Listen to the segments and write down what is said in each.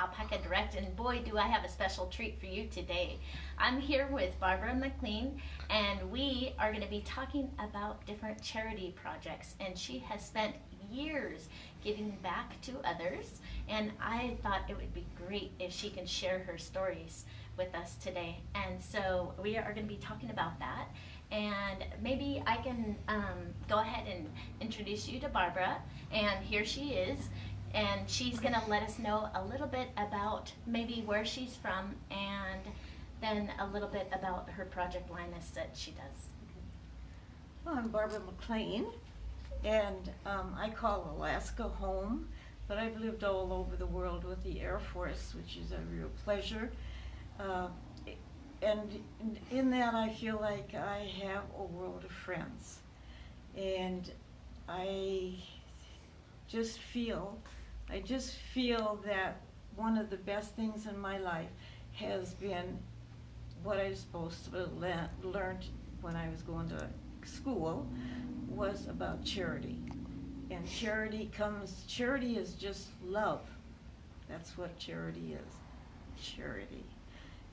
Alpaca Direct, and boy, do I have a special treat for you today. I'm here with Barb McLean, and we are going to be talking about different charity projects, and she has spent years giving back to others, and I thought it would be great if she can share her stories with us today. And so we are going to be talking about that, and maybe I can go ahead and introduce you to Barbara, and here she is, and she's going to let us know a little bit about maybe where she's from, and then a little bit about her project Linus that she does. Well, I'm Barb McLean, and I call Alaska home, but I've lived all over the world with the Air Force, which is a real pleasure. And in that, I feel like I have a world of friends, and I just feel that one of the best things in my life has been what I was supposed to learned when I was going to school, was about charity. And charity is just love. That's what charity is, charity.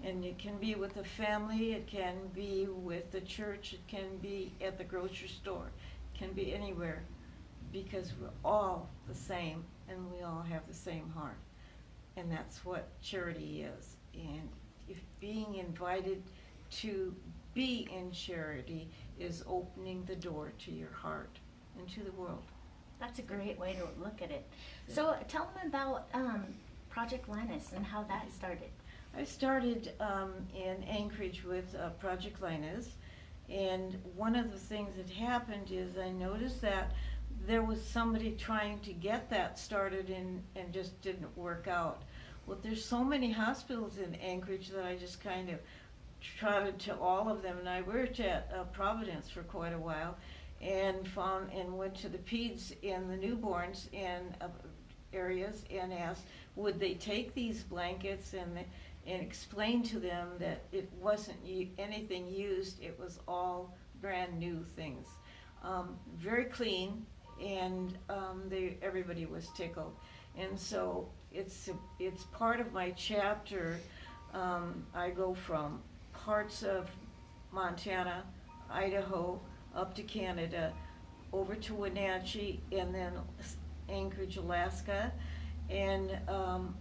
And it can be with a family, it can be with the church, it can be at the grocery store, it can be anywhere, because we're all the same and we all have the same heart. And that's what charity is. And if being invited to be in charity is opening the door to your heart and to the world. That's a great way to look at it. So tell them about Project Linus and how that started. I started in Anchorage with Project Linus, and one of the things that happened is I noticed that there was somebody trying to get that started and just didn't work out. Well, there's so many hospitals in Anchorage that I just kind of trotted to all of them, and I worked at Providence for quite a while, and went to the peds and the newborns and areas and asked would they take these blankets and explain to them that it wasn't anything used, it was all brand new things. Very clean, and everybody was tickled. And so it's part of my chapter. I go from parts of Montana, Idaho, up to Canada, over to Wenatchee, and then Anchorage, Alaska. And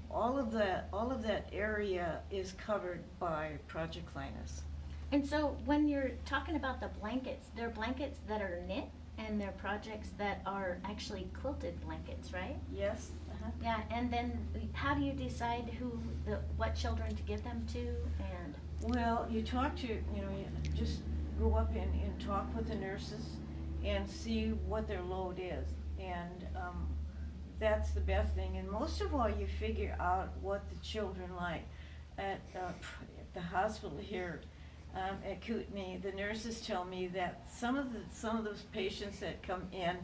all of that area is covered by Project Linus. And so when you're talking about the blankets, they're blankets that are knit, and they're projects that are actually quilted blankets, right? Yes. Yeah, and then how do you decide what children to give them to? And well, you just go up and talk with the nurses and see what their load is, and that's the best thing. And most of all, you figure out what the children like. At the hospital here at Kootenai, the nurses tell me that some of those patients that come in,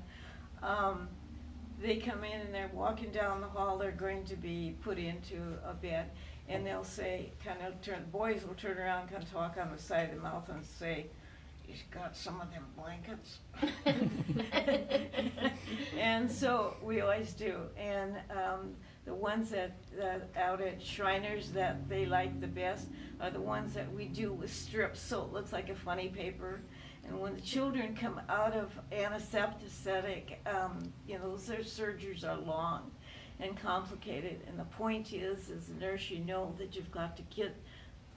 they come in and they're walking down the hall. They're going to be put into a bed, and they'll say, boys will turn around, kind of talk on the side of the mouth and say, "He's got some of them blankets." And so we always do. And the ones that out at Shriners that they like the best are the ones that we do with strips, so it looks like a funny paper. And when the children come out of anesthetic, their surgeries are long and complicated. And the point is, as a nurse, you know that you've got to get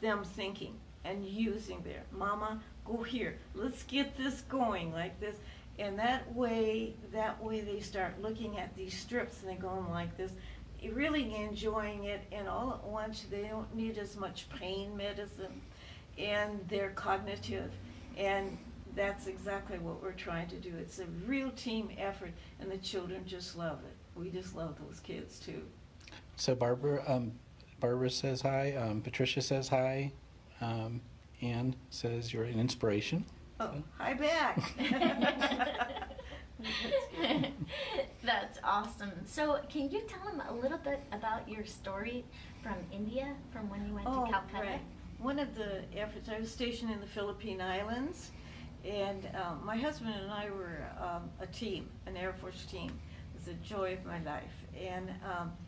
them thinking and using their, "Mama, go here, let's get this going like this." And that way they start looking at these strips and they go like this, really enjoying it, and all at once they don't need as much pain medicine, and they're cognitive. And that's exactly what we're trying to do. It's a real team effort, and the children just love it. We just love those kids too. So Barbara says hi, Patricia says hi, Ann says you're an inspiration. Oh, hi back. That's awesome. So can you tell them a little bit about your story from India, from when you went to Calcutta? Right. One of the efforts, I was stationed in the Philippine Islands, and my husband and I were a team, an Air Force team. It was the joy of my life. And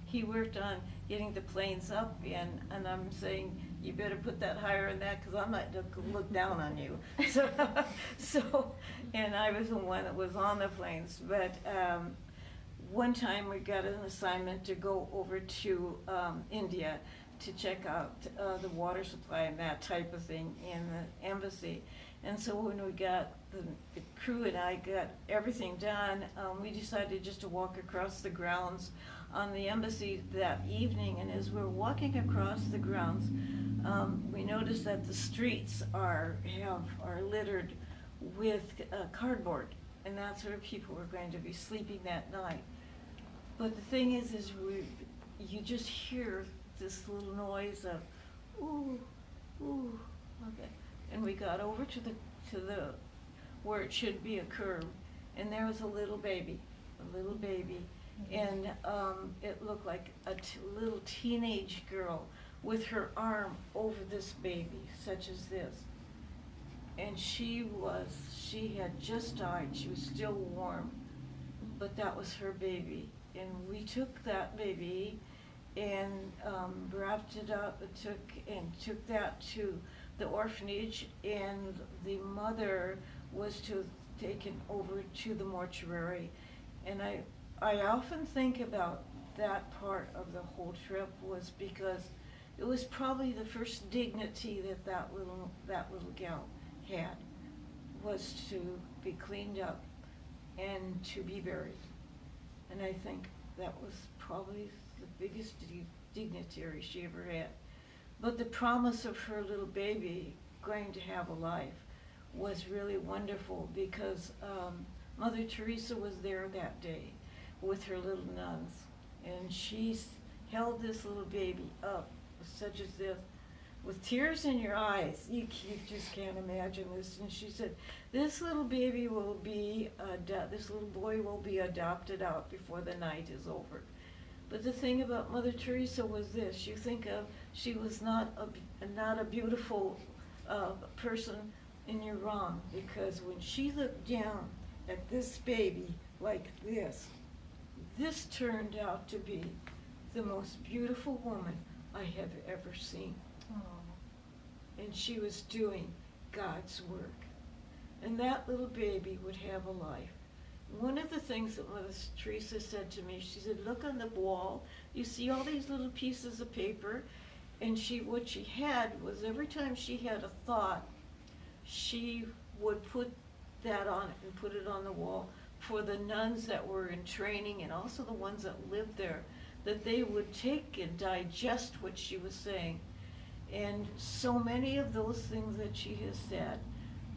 he worked on getting the planes up, and I'm saying, you better put that higher than that, because I'm not going to look down on you. So, and I was the one that was on the planes. But one time we got an assignment to go over to India to check out the water supply and that type of thing in the embassy. And so when we got, the crew and I got everything done, we decided just to walk across the grounds on the embassy that evening. And as we're walking across the grounds, we noticed that the streets are littered with cardboard, and that's where people were going to be sleeping that night. But the thing is you just hear this little noise of, ooh, ooh, okay. And we got over to the where it should be a curb, and there was a little baby, and it looked like a little teenage girl with her arm over this baby, such as this. And she had just died. She was still warm, but that was her baby. And we took that baby and wrapped it up, took that to the orphanage, and the mother was taken over to the mortuary. And I often think about that part of the whole trip, was because it was probably the first dignity that little gal had, was to be cleaned up and to be buried. And I think that was probably the biggest dignitary she ever had. But the promise of her little baby going to have a life was really wonderful, because Mother Teresa was there that day with her little nuns, and she held this little baby up, such as this, with tears in your eyes. You just can't imagine this. And she said, this little baby will be, this little boy will be adopted out before the night is over. But the thing about Mother Teresa was this: you think of, she was not a beautiful person, and you're wrong, because when she looked down at this baby like this turned out to be the most beautiful woman I have ever seen. Aww. And she was doing God's work. And that little baby would have a life. One of the things that Mother Teresa said to me, she said, look on the wall, you see all these little pieces of paper, and what she had was, every time she had a thought, she would put that on and put it on the wall for the nuns that were in training, and also the ones that lived there, that they would take and digest what she was saying. And so many of those things that she has said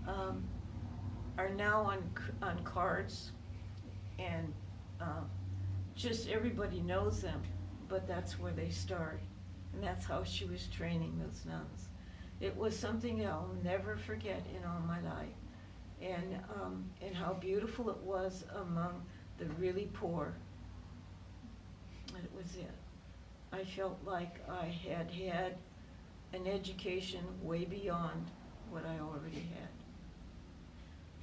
are now on cards, and just everybody knows them, but that's where they start. And that's how she was training those nuns. It was something I'll never forget in all my life. And how beautiful it was among the really poor. And it was it. I felt like I had had an education way beyond what I already had.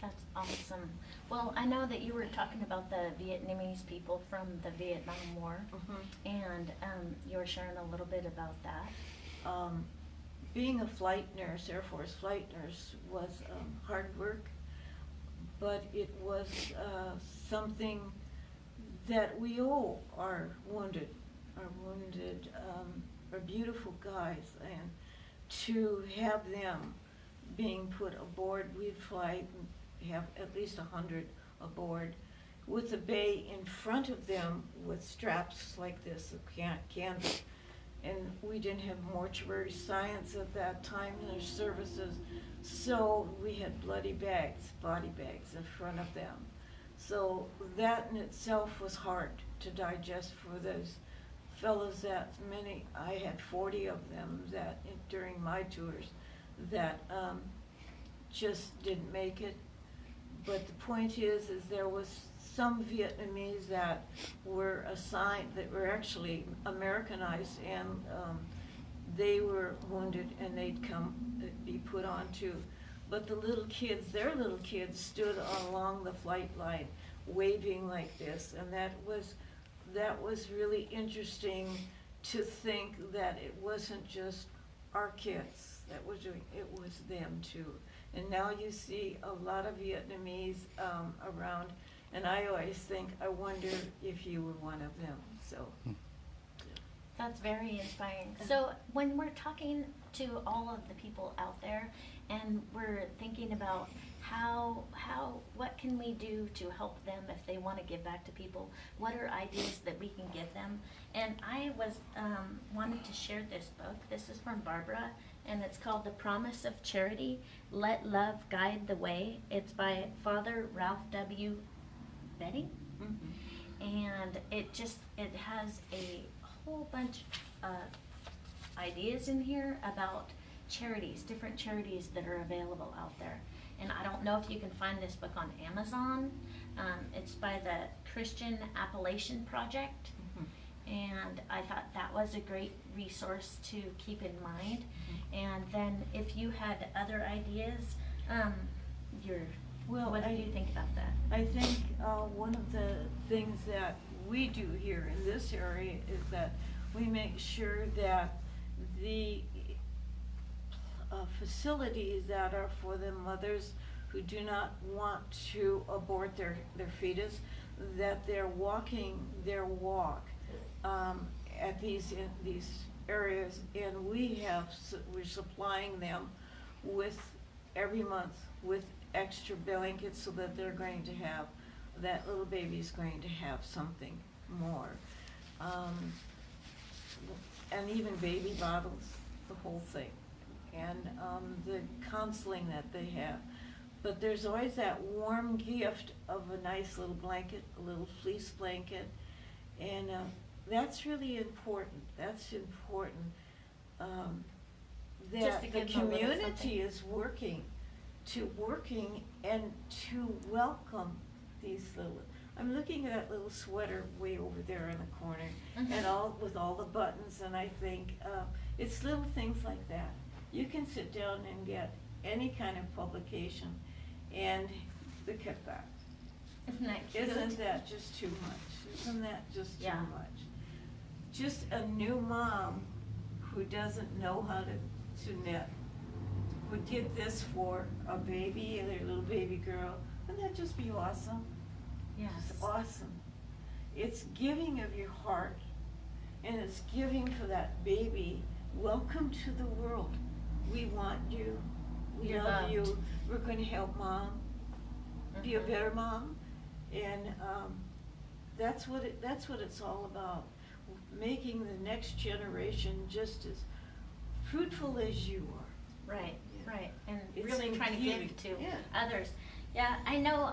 That's awesome. Well, I know that you were talking about the Vietnamese people from the Vietnam War, and you were sharing a little bit about that. Being a flight nurse, Air Force flight nurse, was hard work, but it was something that we owe our wounded, our beautiful guys, and to have them being put aboard. We'd fly, have at least 100 aboard, with a bay in front of them with straps like this of canvas. And we didn't have mortuary science at that time in our services, so we had body bags in front of them. So that in itself was hard to digest for those fellows, that many, I had 40 of them that during my tours that just didn't make it. But the point is there was some Vietnamese that were assigned, that were actually Americanized, and they were wounded, and they'd be put on too. But the little kids, their little kids, stood along the flight line waving like this, and that was that was really interesting to think that it wasn't just our kids that were doing, it was them too. And now you see a lot of Vietnamese around, and I always think, I wonder if you were one of them, so. That's very inspiring. So when we're talking to all of the people out there and we're thinking about what can we do to help them if they want to give back to people, what are ideas that we can give them? And I was wanted to share this book. This is from Barbara, and it's called The Promise of Charity, Let Love Guide the Way. It's by Father Ralph W. Betty. And it has a whole bunch of ideas in here about charities, different charities that are available out there. And I don't know if you can find this book on Amazon. It's by the Christian Appalachian Project. And I thought that was a great resource to keep in mind. And then if you had other ideas, what do you think about that? I think one of the things that we do here in this area is that we make sure that the facilities that are for the mothers who do not want to abort their fetus, that they're walking their walk at these areas, and we're supplying them with every month with extra blankets so that they're going to have, that little baby's going to have something more. And even baby bottles, the whole thing. And the counseling that they have. But there's always that warm gift of a nice little blanket, a little fleece blanket. And that's really important. That's important. That the community is working and to welcome these little, I'm looking at that little sweater way over there in the corner, and with all the buttons, and I think it's little things like that. You can sit down and get any kind of publication, and look at that. Isn't that cute? Isn't that just too much? Isn't that just too Yeah. much? Just a new mom who doesn't know how to knit would get this for a baby, their little baby girl. Wouldn't that just be awesome? Yes. It's awesome. It's giving of your heart, and it's giving for that baby. Welcome to the world. We want you. We You're love loved. you. We're going to help mom be a better mom, and that's what it's all about. Making the next generation just as fruitful as you are. Right, Yeah. right, and It's really trying to giving. give to Yeah. others. Yeah, I know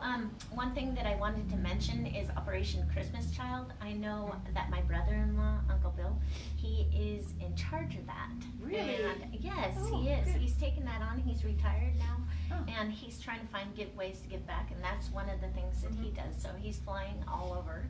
one thing that I wanted to mention is Operation Christmas Child. I know that my brother-in-law, Uncle Bill, he is in charge of that. Really? And yes, Oh, he is. good. He's taken that on. He's retired now. Oh. And he's trying to find ways to give back, and that's one of the things that he does. So he's flying all over,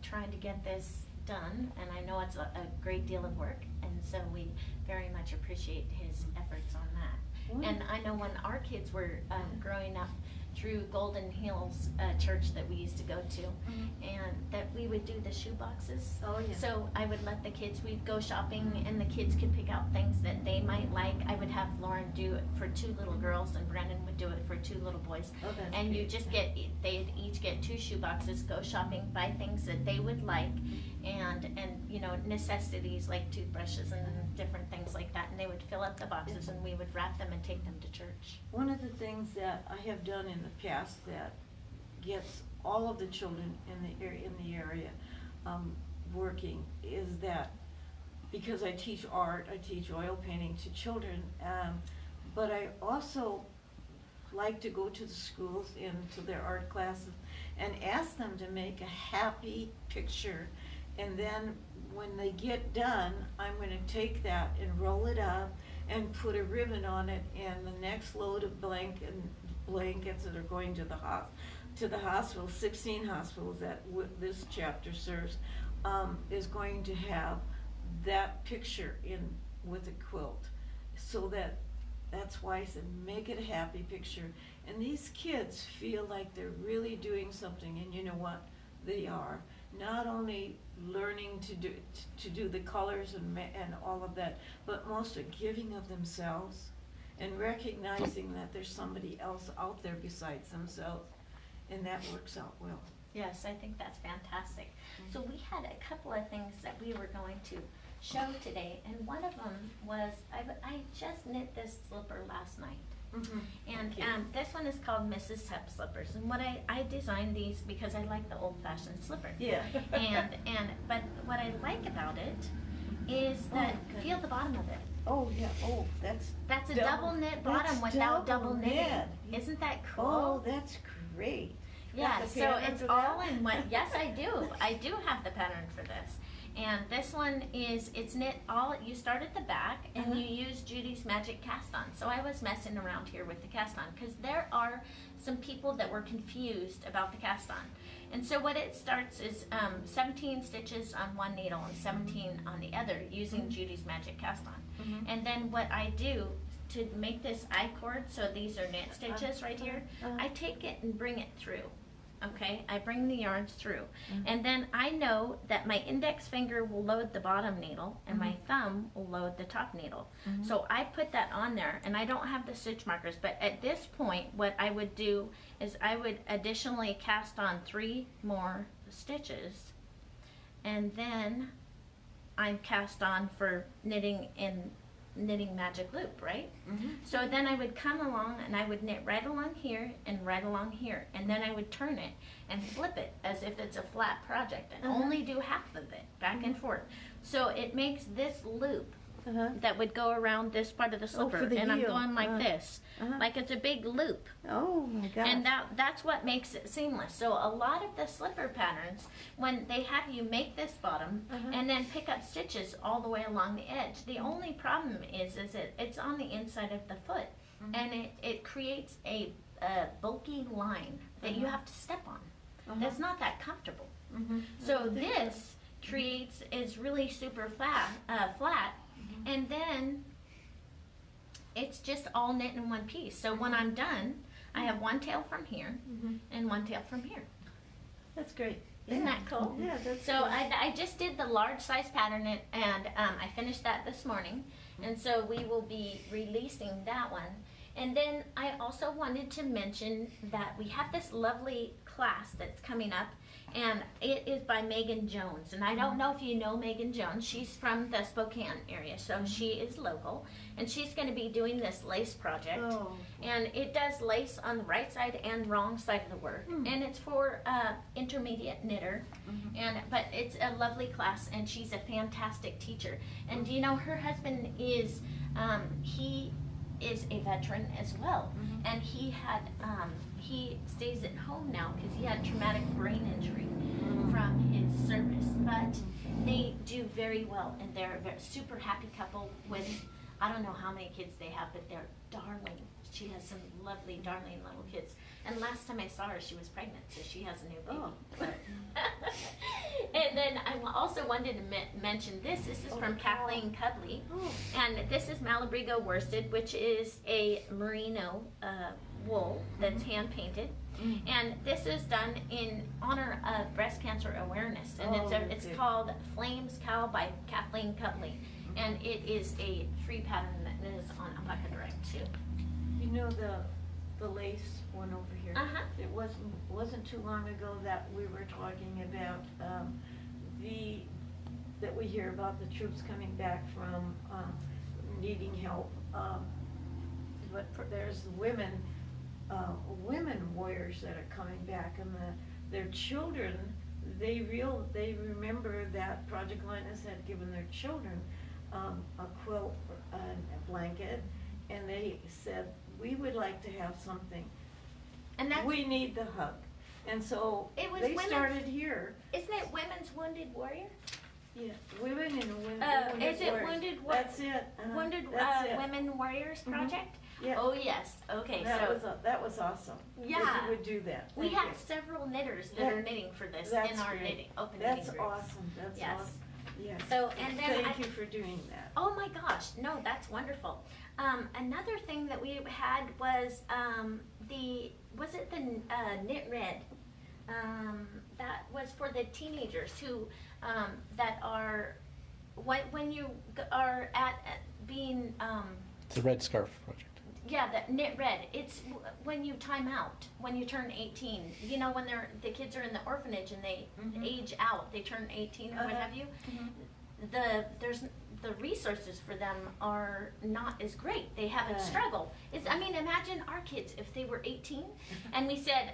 trying to get this done, and I know it's a great deal of work, and so we very much appreciate his efforts on that. And I know when our kids were growing up through Golden Hills church that we used to go to, and that we would do the shoe boxes. Oh, yeah. So I would let the kids, we'd go shopping, and the kids could pick out things that they might like. I would have Lauren do it for 2 little girls, and Brandon would do it for 2 little boys. Oh, that's And you great. just they'd each get 2 shoe boxes, go shopping, buy things that they would like, and you know, necessities like toothbrushes and different things like that, and they would fill up the boxes, and we would wrap them and take them to church. One of the things that I have done in the past that gets all of the children in the area working is that, because I teach art, I teach oil painting to children, but I also like to go to the schools and to their art classes and ask them to make a happy picture, and then when they get done, I'm going to take that and roll it up and put a ribbon on it, and the next load of blankets that are going to the hospital, 16 hospitals that this chapter serves, is going to have that picture in with a quilt, so that's why I said make it a happy picture, and these kids feel like they're really doing something, and you know what, they are. not only learning to do the colors and all of that, but mostly giving of themselves and recognizing that there's somebody else out there besides themselves, and that works out well. Yes, I think that's fantastic. So we had a couple of things that we were going to show today, and one of them was, I just knit this slipper last night. And this one is called Mrs. Hep Slippers, and what I designed these because I like the old-fashioned slipper. Yeah. But what I like about it is that feel the bottom of it. Oh yeah. Oh, That's a double knit bottom without double knitting. Isn't that cool? Oh, that's great. Yeah, That's the so pattern it's for all that? in one. Yes, I do. I do have the pattern for this. And this one it's knit all, you start at the back and you use Judy's Magic Cast On. So I was messing around here with the cast on because there are some people that were confused about the cast on. And so what it starts is 17 stitches on one needle and 17 on the other using Judy's Magic Cast On. And then what I do to make this I-cord, so these are knit stitches right here, I take it and bring it through. Okay, I bring the yarns through, and then I know that my index finger will load the bottom needle and my thumb will load the top needle. So I put that on there, and I don't have the stitch markers, but at this point what I would do is I would additionally cast on 3 more stitches, and then I'm cast on for knitting magic loop, right? So then I would come along and I would knit right along here and right along here, and then I would turn it and flip it as if it's a flat project and only do half of it back and forth. So it makes this loop that would go around this part of the slipper, and I'm going like this, like it's a big loop. Oh my gosh. And that's what makes it seamless. So a lot of the slipper patterns, when they have you make this bottom and then pick up stitches all the way along the edge, the only problem is it's on the inside of the foot, and it creates a bulky line that you have to step on. That's not that comfortable. So this is really super flat, and then it's just all knit in one piece. So when I'm done, I have one tail from here and one tail from here. That's great. Isn't that cool? Yeah, that's so cool. I just did the large size pattern, and I finished that this morning, and so we will be releasing that one. And then I also wanted to mention that we have this lovely class that's coming up, and it is by Megan Jones. And I don't know if you know Megan Jones. She's from the Spokane area, so she is local, and she's going to be doing this lace project. And it does lace on the right side and wrong side of the work, and it's for intermediate knitter. But it's a lovely class, and she's a fantastic teacher. And you know, her husband is he is a veteran as well, and he stays at home now because he had traumatic brain injury from his service. But they do very well, and they're a very super happy couple with, I don't know how many kids they have, but they're darling. She has some lovely, darling little kids. And last time I saw her, she was pregnant, so she has a new baby. And then I also wanted to mention this. This is from Kathleen Cuddley. And this is Malabrigo worsted, which is a merino wool that's hand painted. And this is done in honor of breast cancer awareness. And it's called Flames Cowl by Kathleen Cuddley. And it is a free pattern that is on Alpaca Direct too. You know the lace one over here? It wasn't too long ago that we were talking about that we hear about the troops coming back from needing help. But there's women warriors that are coming back, and their children, they remember that Project Linus had given their children a quilt and a blanket, and they said, we would like to have something. And we need the hug. And so they started here. Isn't it Women's Wounded Warrior? Yeah, Women and Wounded Is it Warriors. Wounded That's it. Wounded Women Warriors Project? Yeah. Oh yes. Okay. That was awesome. Yeah. That you would do that. We have several knitters that are knitting for this in our open knitting groups. That's awesome. That's awesome. Yes. So and then thank you for doing that. Oh my gosh, no, that's wonderful. Another thing that we had was the Knit Red that was for the teenagers who that are when you are at being It's the Red Scarf Project. yeah, the knit red. It's when you time out, when you turn 18. You know, when the kids are in the orphanage and they age out, they turn 18 or what have you. The resources for them are not as great. They haven't struggled. I mean, imagine our kids if they were 18 and we said,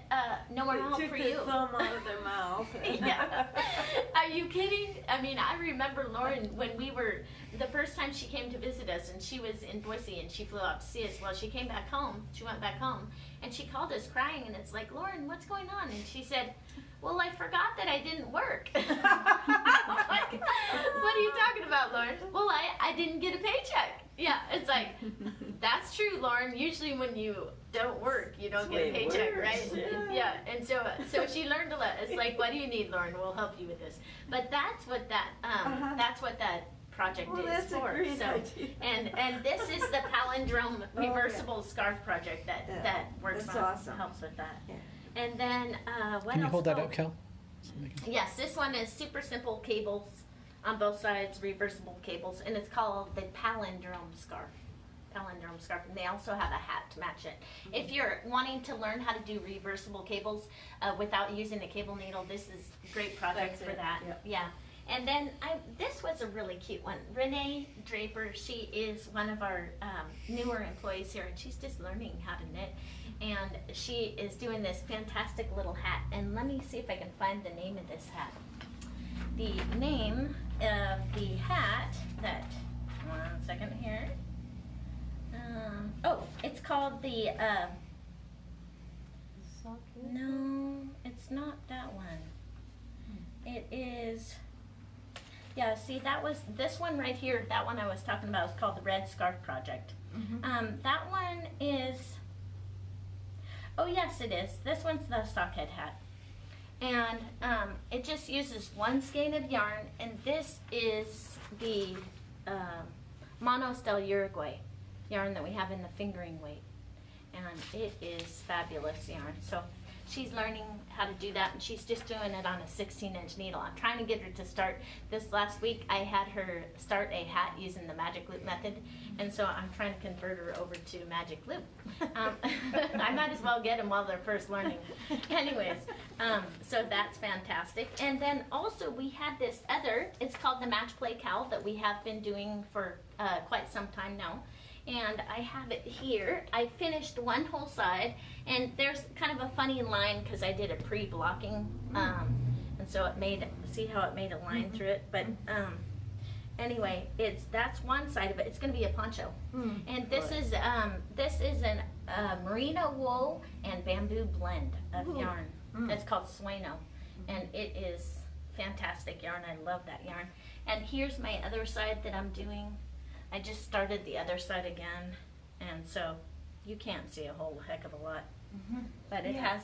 no more help for you. Took the thumb out of their mouth. Yeah. Are you kidding? I mean, I remember Lauren when we were, the first time she came to visit us, and she was in Boise and she flew out to see us. Well, she came back home, she went back home, and she called us crying, and it's like, Lauren, what's going on? And she said, well, I forgot that I didn't work. I'm like, what are you talking about, Lauren? Well, I didn't get a paycheck. Yeah, it's like, that's true, Lauren. Usually when you don't work, you don't get a paycheck, right? Yeah, and so she learned a lot. It's like, what do you need, Lauren? We'll help you with this. But that's what that project is for. Great so, idea. and this is the palindrome reversible scarf project that works that's on awesome. helps with that. Yeah. And then what Can you else? hold that Oh, up, Kel? yes, this one is super simple cables on both sides, reversible cables, and it's called the palindrome scarf. Palindrome scarf, and they also have a hat to match it. If you're wanting to learn how to do reversible cables without using a cable needle, this is a great project for that. Yep. Yeah. And then this was a really cute one. Renee Draper, she is one of our newer employees here, and she's just learning how to knit. And she is doing this fantastic little hat. And let me see if I can find the name of this hat. The name of the hat one second here. It's called the, no, it's not that one. It is, yeah, see, this one right here, that one I was talking about is called the Red Scarf Project. That one is, oh yes it is, this one's the sockhead hat. And it just uses one skein of yarn, and this is the Manos del Uruguay yarn that we have in the fingering weight. And it is fabulous yarn. So she's learning how to do that, and she's just doing it on a 16-inch needle. I'm trying to get her to start. This last week I had her start a hat using the magic loop method, and so I'm trying to convert her over to magic loop. I might as well get them while they're first learning. Anyways, so that's fantastic. And then also we had this other, it's called the Match Play Cowl, that we have been doing for quite some time now. And I have it here. I finished one whole side, and there's kind of a funny line because I did a pre-blocking, and so it made, see how it made a line through it, but anyway, that's one side of it. It's going to be a poncho, and this is an merino wool and bamboo blend of yarn. It's called Sueno, and it is fantastic yarn. I love that yarn. And here's my other side that I'm doing. I just started the other side again, and so you can't see a whole heck of a lot, but it has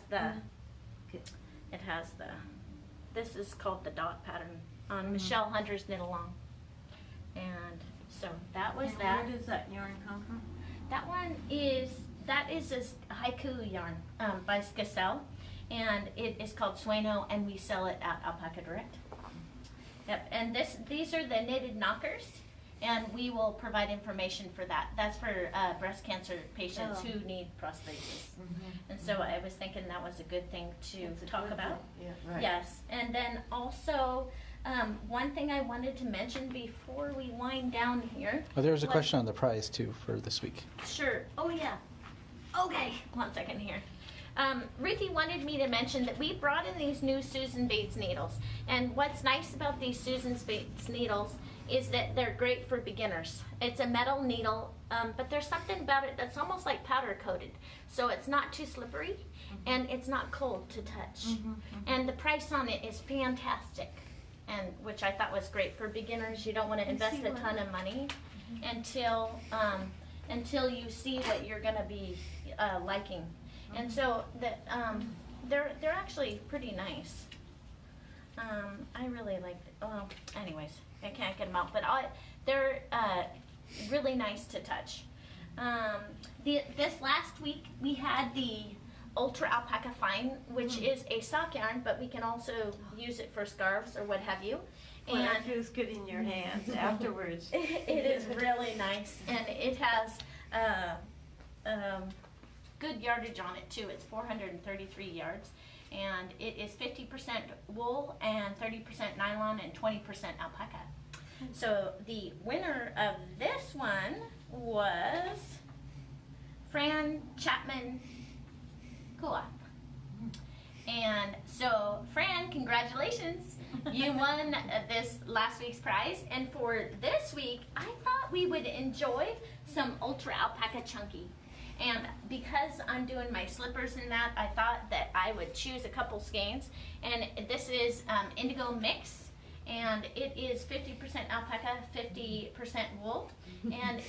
this is called the dot pattern on Michelle Hunter's Knit Along, and so that was that. Where does that yarn come from? That is a haiku yarn by Skacel, and it is called Sueno, and we sell it at Alpaca Direct. Yep, and these are the knitted knockers. And we will provide information for that. That's for breast cancer patients who need prosthesis. And so I was thinking that was a good thing to talk about. Yeah, right. Yes, and then also one thing I wanted to mention before we wind down here. Oh, there was a question on the prize too for this week. Sure. Oh yeah. Okay. 1 second here. Ruthie wanted me to mention that we brought in these new Susan Bates needles. And what's nice about these Susan Bates needles is that they're great for beginners. It's a metal needle, but there's something about it that's almost like powder coated. So it's not too slippery, and it's not cold to touch. And the price on it is fantastic, and which I thought was great for beginners. You don't want to invest a ton of money until you see what you're going to be liking. And so they're actually pretty nice. I really like it. Well, anyways, I can't get them out, but they're really nice to touch. This last week we had the Ultra Alpaca Fine, which is a sock yarn, but we can also use it for scarves or what have you. Well, it feels good in your hands afterwards. It is really nice, and it has good yardage on it too. It's 433 yards, and it is 50% wool and 30% nylon and 20% alpaca. So the winner of this one was Fran Chapman Cowl. And so, Fran, congratulations. You won this last week's prize. And for this week, I thought we would enjoy some Ultra Alpaca Chunky. And because I'm doing my slippers and that, I thought that I would choose a couple skeins. And this is Indigo Mix. And it is 50% alpaca, 50% wool. And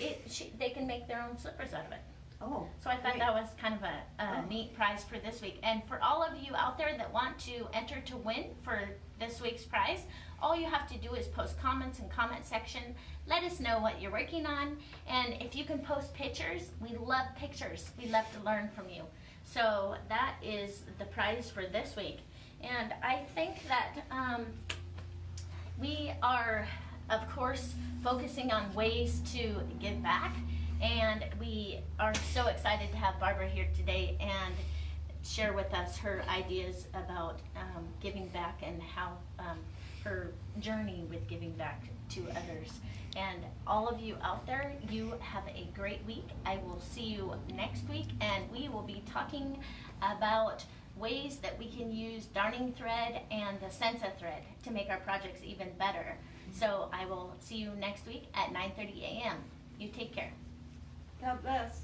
they can make their own slippers out of it. Oh, so I thought great. that was kind of a neat prize for this week. And for all of you out there that want to enter to win for this week's prize, all you have to do is post comments in comment section. Let us know what you're working on. And if you can post pictures, we love pictures. We love to learn from you. So that is the prize for this week. And I think that we are, of course, focusing on ways to give back. And we are so excited to have Barbara here today and share with us her ideas about giving back and how her journey with giving back to others. And all of you out there, you have a great week. I will see you next week, and we will be talking about ways that we can use darning thread and the Sensa thread to make our projects even better. So I will see you next week at 9:30 a.m. You take care. God bless.